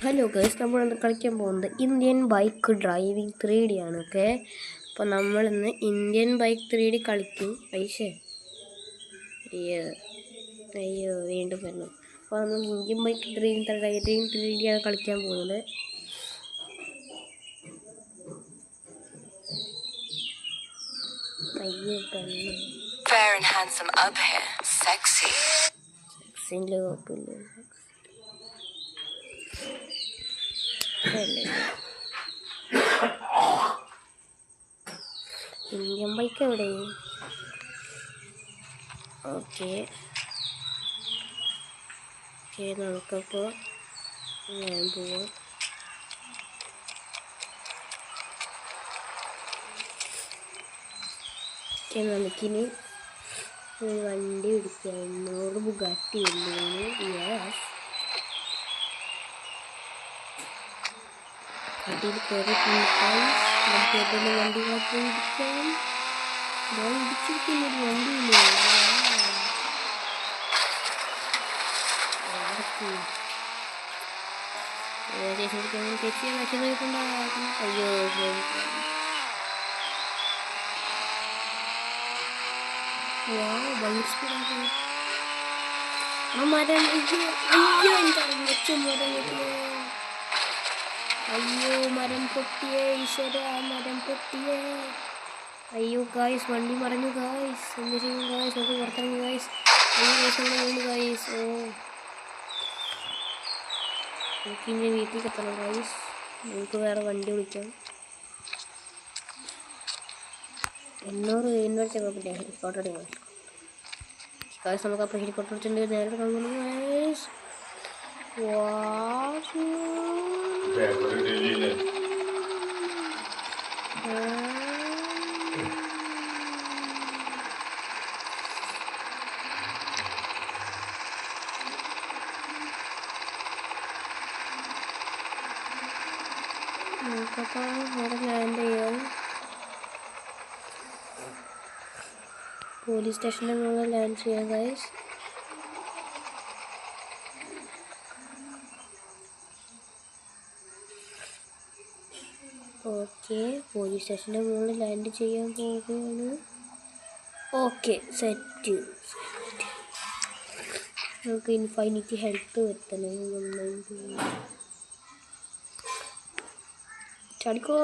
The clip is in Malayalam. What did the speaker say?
ഹലോ ഗൈസ്, നമ്മളിന്ന് കളിക്കാൻ പോകുന്നത് ഇന്ത്യൻ ബൈക്ക് ഡ്രൈവിംഗ് 3D ആണ്. ഓക്കെ, അപ്പോൾ നമ്മളിന്ന് ഇന്ത്യൻ ബൈക്ക് 3D കളിക്കും. അയ്യോ വീണ്ടും വരണം. അപ്പോൾ നമ്മൾ ഇന്ത്യൻ ബൈക്ക് ഡ്രൈവിംഗ് 3D ആണ് കളിക്കാൻ പോകുന്നത്. അയ്യോ Fair and handsome up here, sexy. കുഴപ്പമില്ല. ഇന്ത്യൻ ബൈക്ക് എവിടെ? ഓക്കെ, നമുക്കപ്പോൾ ഞാൻ പോവാം. നമുക്കിനി ഒരു വണ്ടി പിടിക്കാം. 800 ബുഗാട്ടി ഉള്ളൂ. അതിൽ കയറി നമുക്ക് ഏതെങ്കിലും വണ്ടികളൊക്കെ ഇടിക്കാം. ഞാൻ ഇടിച്ചിരിക്കുന്നൊരു വണ്ടിയില്ല. അയ്യോ ഭയങ്കര സ്പീഡാണ്. ആ മരം അയ്യോ അയ്യോ മരം പൊട്ടിയേ. ഈശ്വര, മരം പൊട്ടിയേ. അയ്യോ ഗായ്സ്, വണ്ടി മറഞ്ഞു ഗായ്സ്. എന്ത് ചെയ്യും ഗായ്സ്? നമുക്ക് പുറത്തിറങ്ങി ഗായ്സ്. അയ്യോ ഗായ്സ്, നമ്മൾ വീണു ഗായ്സ്. നമുക്ക് ഇനി വീട്ടിലേക്ക് എത്തണം ഗായ്സ്. നമുക്ക് വേറെ വണ്ടി വിളിക്കാം. 800 ഇൻവെർട്ടർ കുഴപ്പമില്ല. ഹെലികോപ്റ്റർ അടിക്കണം ഗായ്സ്. നമുക്കപ്പോൾ ഹെലികോപ്റ്റർ വെച്ചിട്ട് നേരെ കാണുന്നു ഗായ്സ്. നമുക്കപ്പോൾ അവിടെ ലാൻഡ് ചെയ്യാം. പോലീസ് സ്റ്റേഷൻ്റെ മുകളിൽ ലാൻഡ് ചെയ്യാം ഗൈസ്. ഓക്കെ, പോലീസ് സ്റ്റേഷൻ്റെ മുകളിൽ ലാൻഡ് ചെയ്യാൻ പോവുകയാണ്. Okay, set. നമുക്ക് ഇൻഫൈനിറ്റി ഹെൽത്ത് വരുത്തണം. ചടിക്കോ.